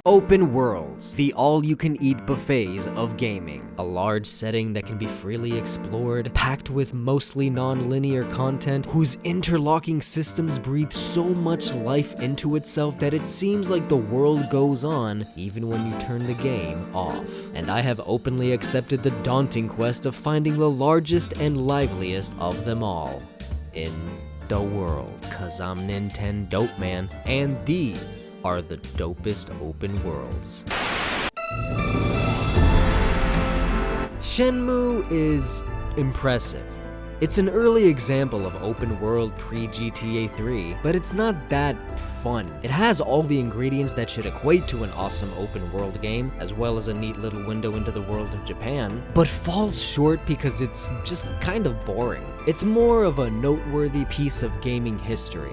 Open worlds, the all-you-can-eat buffets of gaming. A large setting that can be freely explored, packed with mostly non-linear content, whose interlocking systems breathe so much life into itself that it seems like the world goes on even when you turn the game off. And I have openly accepted the daunting quest of finding the largest and liveliest of them all in the world. 'Cause I'm Nintendo Dope Man, and these are the dopest open worlds. Shenmue is impressive. It's an early example of open world pre-GTA 3, but it's not that fun. It has all the ingredients that should equate to an awesome open world game, as well as a neat little window into the world of Japan, but falls short because it's just kind of boring. It's more of a noteworthy piece of gaming history.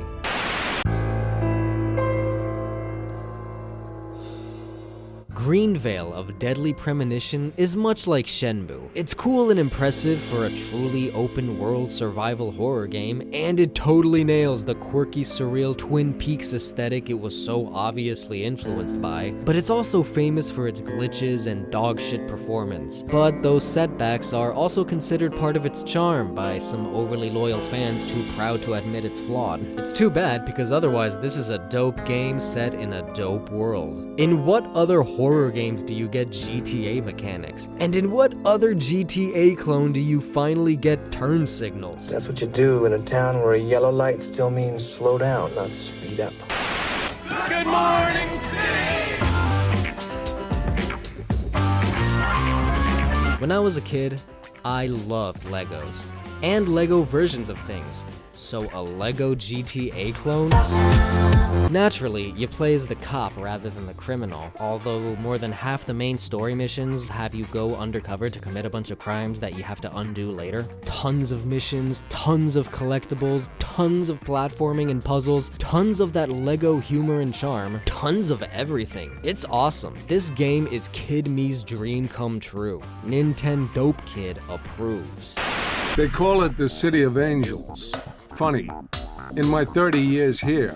Greenvale of Deadly Premonition is much like Shenmue. It's cool and impressive for a truly open-world survival horror game, and it totally nails the quirky, surreal Twin Peaks aesthetic it was so obviously influenced by, but it's also famous for its glitches and dogshit performance. But those setbacks are also considered part of its charm by some overly loyal fans too proud to admit it's flawed. It's too bad, because otherwise this is a dope game set in a dope world. In what other horror games do you get GTA mechanics? And in what other GTA clone do you finally get turn signals? That's what you do in a town where a yellow light still means slow down, not speed up. Good morning, city! When I was a kid, I loved Legos. And Lego versions of things. So a Lego GTA clone? Naturally, you play as the cop rather than the criminal, although more than half the main story missions have you go undercover to commit a bunch of crimes that you have to undo later. Tons of missions, tons of collectibles, tons of platforming and puzzles, tons of that Lego humor and charm, tons of everything. It's awesome. This game is Kid Me's dream come true. Nintendo Dope Kid approves. They call it the City of Angels. Funny, in my 30 years here,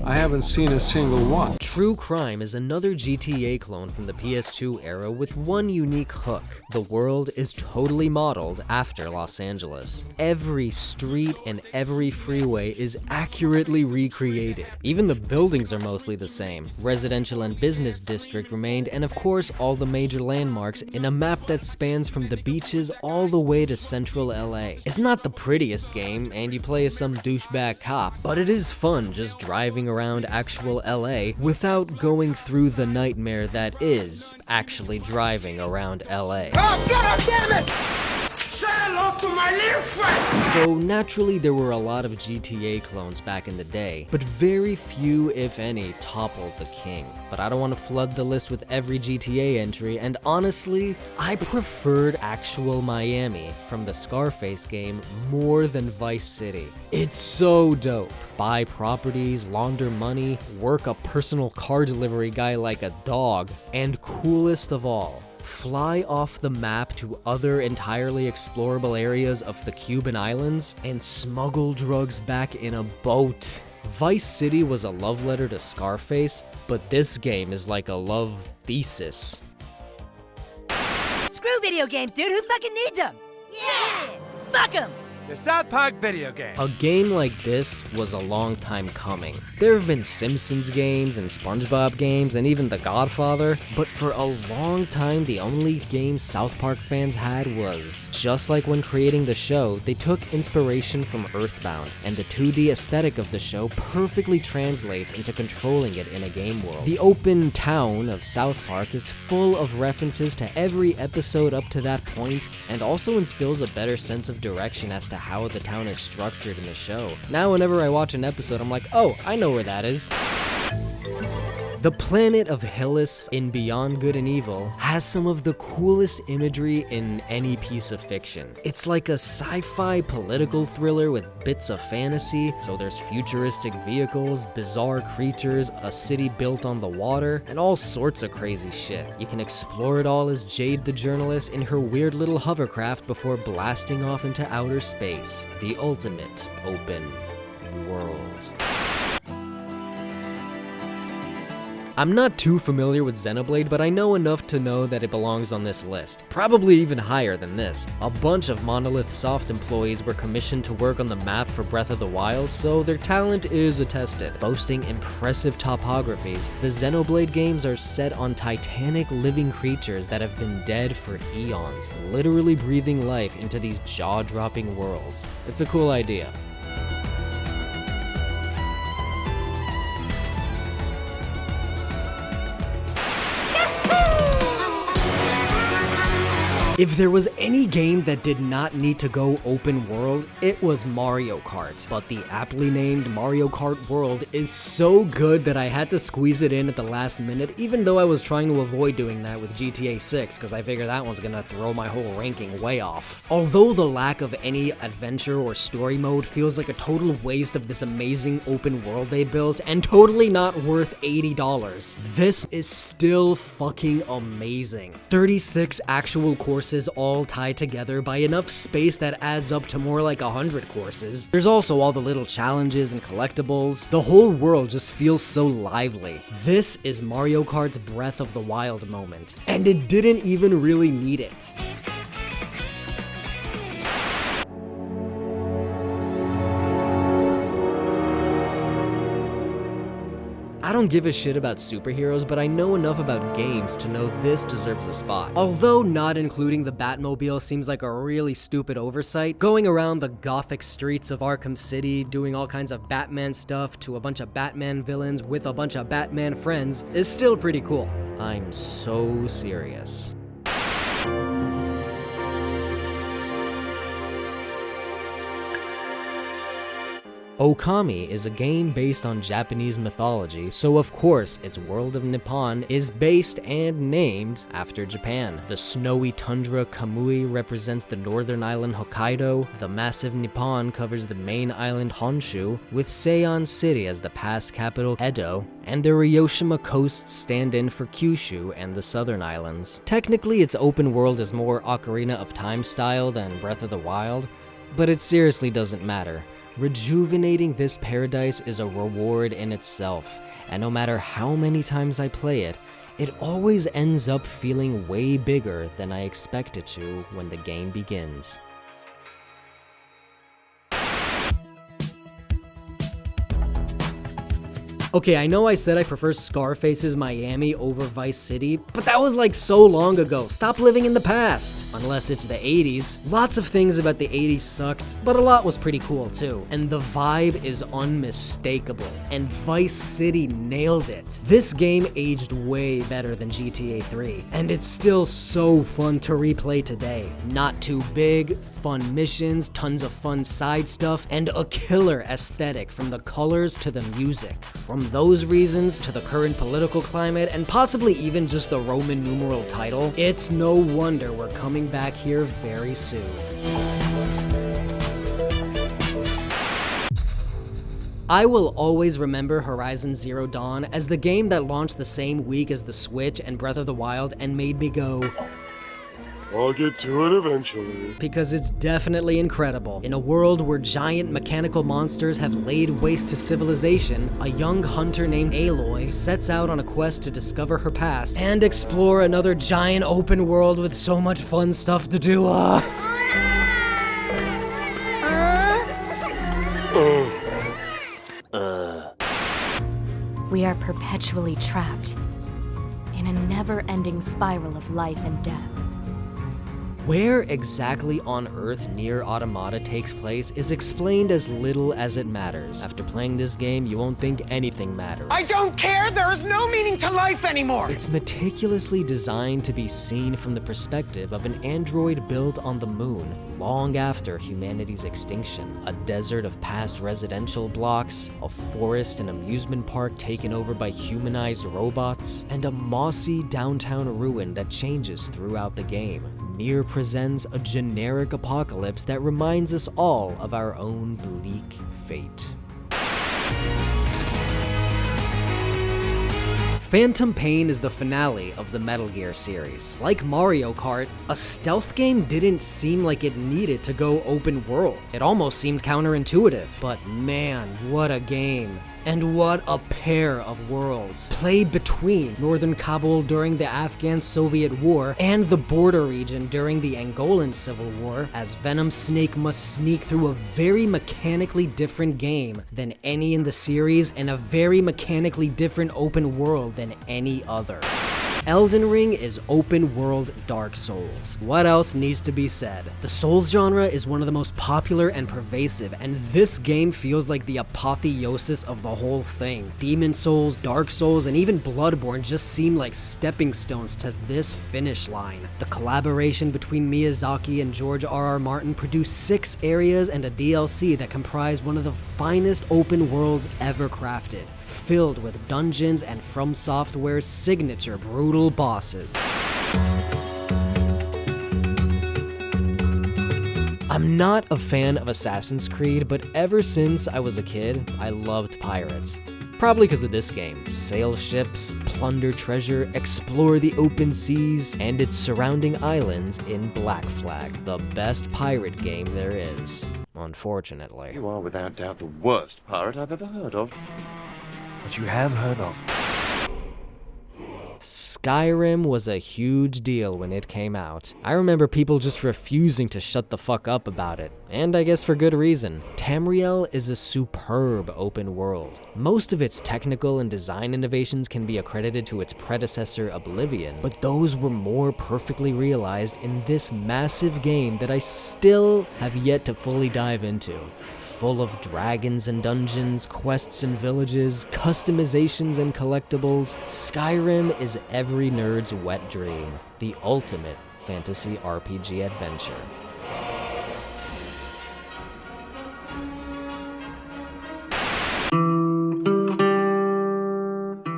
I haven't seen a single one. True Crime is another GTA clone from the PS2 era with one unique hook. The world is totally modeled after Los Angeles. Every street and every freeway is accurately recreated. Even the buildings are mostly the same. Residential and business district remained, and of course all the major landmarks in a map that spans from the beaches all the way to central LA. It's not the prettiest game, and you play as some douchebag cop, but it is fun just driving around actual LA without going through the nightmare that is actually driving around LA. Oh, God damn it! Say hello to my little friend! So naturally there were a lot of GTA clones back in the day, but very few, if any, toppled the king. But I don't want to flood the list with every GTA entry, and honestly, I preferred actual Miami from the Scarface game more than Vice City. It's so dope. Buy properties, launder money, work a personal car delivery guy like a dog, and coolest of all, fly off the map to other entirely explorable areas of the Cuban islands and smuggle drugs back in a boat. Vice City was a love letter to Scarface, but this game is like a love thesis. Screw video games, dude. Who fucking needs them? Yeah! Fuck them! The South Park video game. A game like this was a long time coming. There have been Simpsons games and SpongeBob games and even The Godfather, but for a long time the only game South Park fans had was, just like when creating the show, they took inspiration from Earthbound, and the 2D aesthetic of the show perfectly translates into controlling it in a game world. The open town of South Park is full of references to every episode up to that point, and also instills a better sense of direction as to how the town is structured in the show. Now whenever I watch an episode, I'm like, oh, I know where that is. The planet of Hillis in Beyond Good and Evil has some of the coolest imagery in any piece of fiction. It's like a sci-fi political thriller with bits of fantasy, so there's futuristic vehicles, bizarre creatures, a city built on the water, and all sorts of crazy shit. You can explore it all as Jade the journalist in her weird little hovercraft before blasting off into outer space. The ultimate open world. I'm not too familiar with Xenoblade, but I know enough to know that it belongs on this list. Probably even higher than this. A bunch of Monolith Soft employees were commissioned to work on the map for Breath of the Wild, so their talent is attested. Boasting impressive topographies, the Xenoblade games are set on titanic living creatures that have been dead for eons, literally breathing life into these jaw-dropping worlds. It's a cool idea. If there was any game that did not need to go open world, it was Mario Kart. But the aptly named Mario Kart World is so good that I had to squeeze it in at the last minute, even though I was trying to avoid doing that with GTA 6, because I figured that one's gonna throw my whole ranking way off. Although the lack of any adventure or story mode feels like a total waste of this amazing open world they built, and totally not worth $80, this is still fucking amazing. 36 actual courses all tied together by enough space that adds up to more like 100 courses. There's also all the little challenges and collectibles. The whole world just feels so lively. This is Mario Kart's Breath of the Wild moment, and it didn't even really need it. I don't give a shit about superheroes, but I know enough about games to know this deserves a spot. Although not including the Batmobile seems like a really stupid oversight, going around the gothic streets of Arkham City doing all kinds of Batman stuff to a bunch of Batman villains with a bunch of Batman friends is still pretty cool. I'm so serious. Okami is a game based on Japanese mythology, so of course its world of Nippon is based and named after Japan. The snowy tundra Kamui represents the northern island Hokkaido, the massive Nippon covers the main island Honshu, with Seion City as the past capital Edo, and the Ryoshima coasts stand in for Kyushu and the southern islands. Technically its open world is more Ocarina of Time style than Breath of the Wild, but it seriously doesn't matter. Rejuvenating this paradise is a reward in itself, and no matter how many times I play it, it always ends up feeling way bigger than I expect it to when the game begins. Okay, I know I said I prefer Scarface's Miami over Vice City, but that was like so long ago. Stop living in the past. Unless it's the 80s. Lots of things about the 80s sucked, but a lot was pretty cool too. And the vibe is unmistakable. And Vice City nailed it. This game aged way better than GTA 3, and it's still so fun to replay today. Not too big, fun missions, tons of fun side stuff, and a killer aesthetic from the colors to the music. From those reasons to the current political climate, and possibly even just the Roman numeral title, it's no wonder we're coming back here very soon. I will always remember Horizon Zero Dawn as the game that launched the same week as the Switch and Breath of the Wild and made me go, I'll get to it eventually. Because it's definitely incredible. In a world where giant mechanical monsters have laid waste to civilization, a young hunter named Aloy sets out on a quest to discover her past and explore another giant open world with so much fun stuff to do. We are perpetually trapped in a never-ending spiral of life and death. Where exactly on Earth Nier Automata takes place is explained as little as it matters. After playing this game, you won't think anything matters. I don't care! There is no meaning to life anymore! It's meticulously designed to be seen from the perspective of an android built on the moon, long after humanity's extinction. A desert of past residential blocks, a forest and amusement park taken over by humanized robots, and a mossy downtown ruin that changes throughout the game. Nier presents a generic apocalypse that reminds us all of our own bleak fate. Phantom Pain is the finale of the Metal Gear series. Like Mario Kart, a stealth game didn't seem like it needed to go open world. It almost seemed counterintuitive, but man, what a game. And what a pair of worlds. Played between northern Kabul during the Afghan-Soviet War and the border region during the Angolan Civil War, as Venom Snake must sneak through a very mechanically different game than any in the series and a very mechanically different open world than any other. Elden Ring is open world Dark Souls. What else needs to be said? The Souls genre is one of the most popular and pervasive, and this game feels like the apotheosis of the whole thing. Demon Souls, Dark Souls, and even Bloodborne just seem like stepping stones to this finish line. The collaboration between Miyazaki and George R.R. Martin produced 6 areas and a DLC that comprise one of the finest open worlds ever crafted, filled with dungeons and From Software's signature brutal bosses. I'm not a fan of Assassin's Creed, but ever since I was a kid, I loved pirates. Probably because of this game. Sail ships, plunder treasure, explore the open seas, and its surrounding islands in Black Flag, the best pirate game there is, unfortunately. You are without doubt the worst pirate I've ever heard of. But you have heard of. Skyrim was a huge deal when it came out. I remember people just refusing to shut the fuck up about it, and I guess for good reason. Tamriel is a superb open world. Most of its technical and design innovations can be accredited to its predecessor Oblivion, but those were more perfectly realized in this massive game that I still have yet to fully dive into. Full of dragons and dungeons, quests and villages, customizations and collectibles, Skyrim is every nerd's wet dream, the ultimate fantasy RPG adventure.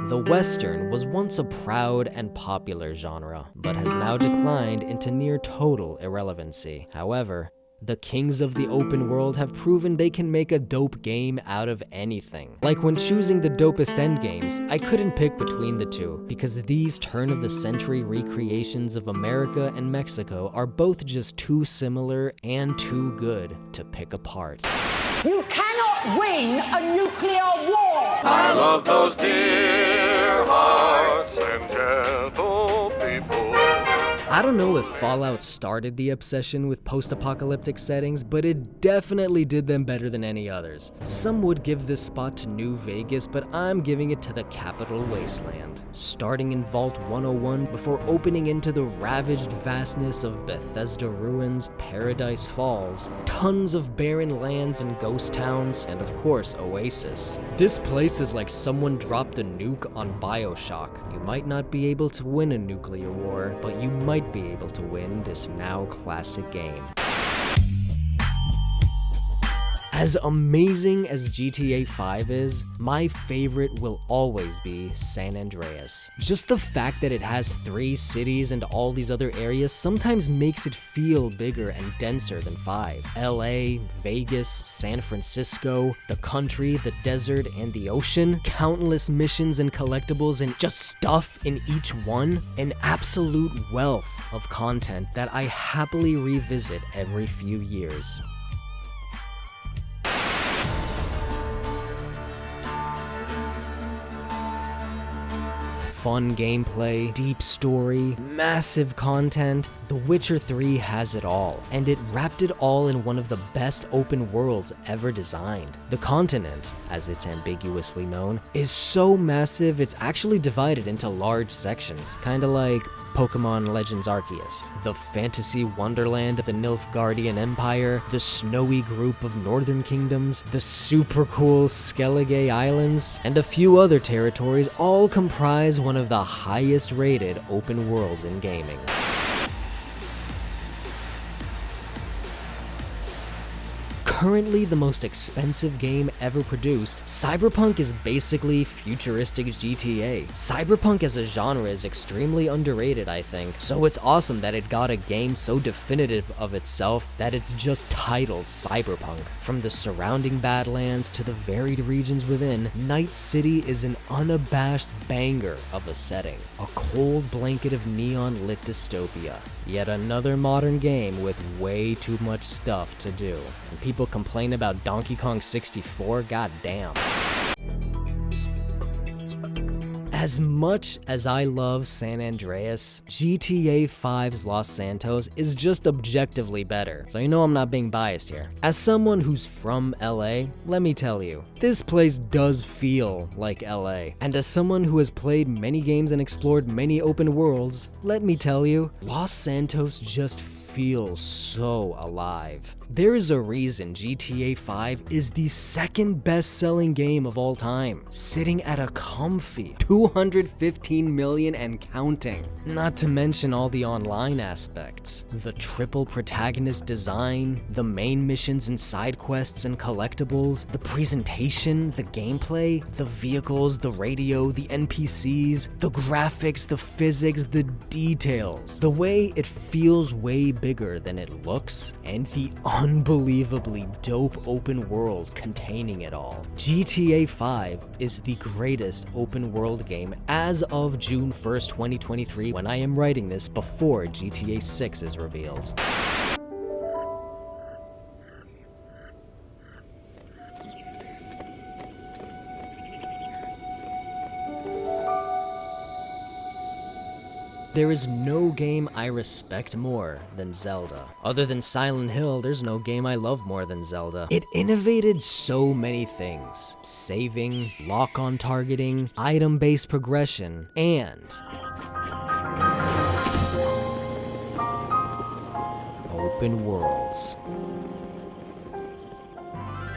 The Western was once a proud and popular genre, but has now declined into near total irrelevancy. However, the kings of the open world have proven they can make a dope game out of anything. Like when choosing the dopest endgames, I couldn't pick between the two, because these turn-of-the-century recreations of America and Mexico are both just too similar and too good to pick apart. You cannot win a nuclear war! I love those dear hearts and gentle people. I don't know if Fallout started the obsession with post-apocalyptic settings, but it definitely did them better than any others. Some would give this spot to New Vegas, but I'm giving it to the Capital Wasteland. Starting in Vault 101 before opening into the ravaged vastness of Bethesda Ruins, Paradise Falls, tons of barren lands and ghost towns, and of course Oasis. This place is like someone dropped a nuke on BioShock. You might not be able to win a nuclear war, but you might be able to win this now classic game. As amazing as GTA 5 is, my favorite will always be San Andreas. Just the fact that it has 3 cities and all these other areas sometimes makes it feel bigger and denser than 5. LA, Vegas, San Francisco, the country, the desert, and the ocean, countless missions and collectibles and just stuff in each one, an absolute wealth of content that I happily revisit every few years. Fun gameplay, deep story, massive content. The Witcher 3 has it all, and it wrapped it all in one of the best open worlds ever designed. The continent, as it's ambiguously known, is so massive it's actually divided into large sections, kinda like Pokemon Legends Arceus. The fantasy wonderland of the Nilfgaardian Empire, the snowy group of northern kingdoms, the super cool Skellige Islands, and a few other territories all comprise one of the highest rated open worlds in gaming. Currently the most expensive game ever produced, Cyberpunk is basically futuristic GTA. Cyberpunk as a genre is extremely underrated, I think, so it's awesome that it got a game so definitive of itself that it's just titled Cyberpunk. From the surrounding Badlands to the varied regions within, Night City is an unabashed banger of a setting. A cold blanket of neon-lit dystopia. Yet another modern game with way too much stuff to do. And people complain about Donkey Kong 64, goddamn. As much as I love San Andreas, GTA 5's Los Santos is just objectively better, so you know I'm not being biased here. As someone who's from LA, let me tell you, this place does feel like LA. And as someone who has played many games and explored many open worlds, let me tell you, Los Santos just feels so alive. There is a reason GTA 5 is the second best-selling game of all time, sitting at a comfy 215 million and counting. Not to mention all the online aspects, the triple protagonist design, the main missions and side quests and collectibles, the presentation, the gameplay, the vehicles, the radio, the NPCs, the graphics, the physics, the details. The way it feels way bigger than it looks, and the unbelievably dope open world containing it all. GTA 5 is the greatest open world game as of June 1st, 2023, when I am writing this before GTA 6 is revealed. There is no game I respect more than Zelda. Other than Silent Hill, there's no game I love more than Zelda. It innovated so many things: saving, lock-on targeting, item-based progression, and open worlds.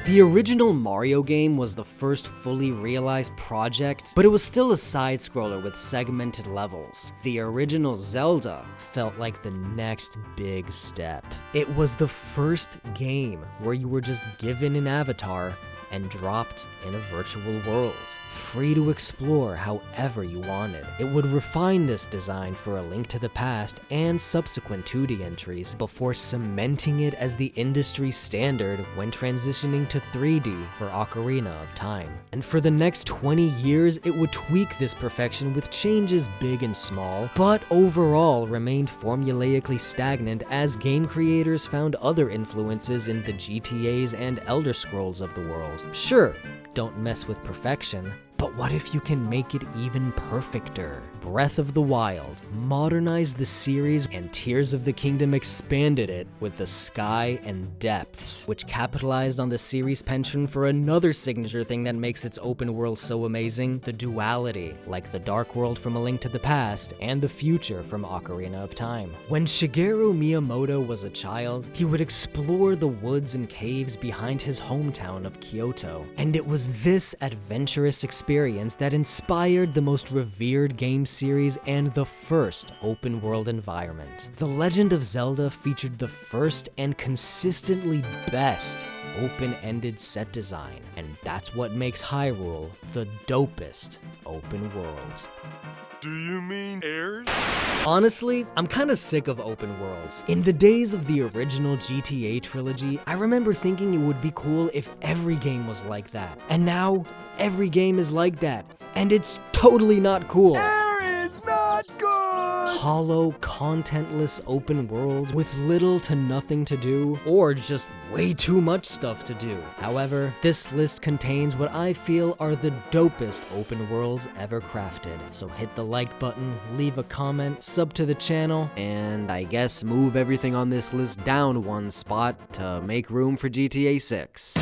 The original Mario game was the first fully realized project, but it was still a side-scroller with segmented levels. The original Zelda felt like the next big step. It was the first game where you were just given an avatar and dropped in a virtual world, free to explore however you wanted. It would refine this design for A Link to the Past and subsequent 2D entries before cementing it as the industry standard when transitioning to 3D for Ocarina of Time. And for the next 20 years, it would tweak this perfection with changes big and small, but overall remained formulaically stagnant as game creators found other influences in the GTAs and Elder Scrolls of the world. Sure, don't mess with perfection, but what if you can make it even perfecter? Breath of the Wild modernized the series, and Tears of the Kingdom expanded it with the Sky and Depths, which capitalized on the series' penchant for another signature thing that makes its open world so amazing: the duality, like the Dark World from A Link to the Past and the Future from Ocarina of Time. When Shigeru Miyamoto was a child, he would explore the woods and caves behind his hometown of Kyoto, and it was this adventurous experience that inspired the most revered game series and the first open world environment. The Legend of Zelda featured the first and consistently best open-ended set design, and that's what makes Hyrule the dopest open world. Do you mean heirs? Honestly, I'm kinda sick of open worlds. In the days of the original GTA trilogy, I remember thinking it would be cool if every game was like that. And now, every game is like that, and it's totally not cool. Hollow, contentless open world with little to nothing to do, or just way too much stuff to do. However, this list contains what I feel are the dopest open worlds ever crafted. So hit the like button, leave a comment, sub to the channel, and I guess move everything on this list down one spot to make room for GTA 6.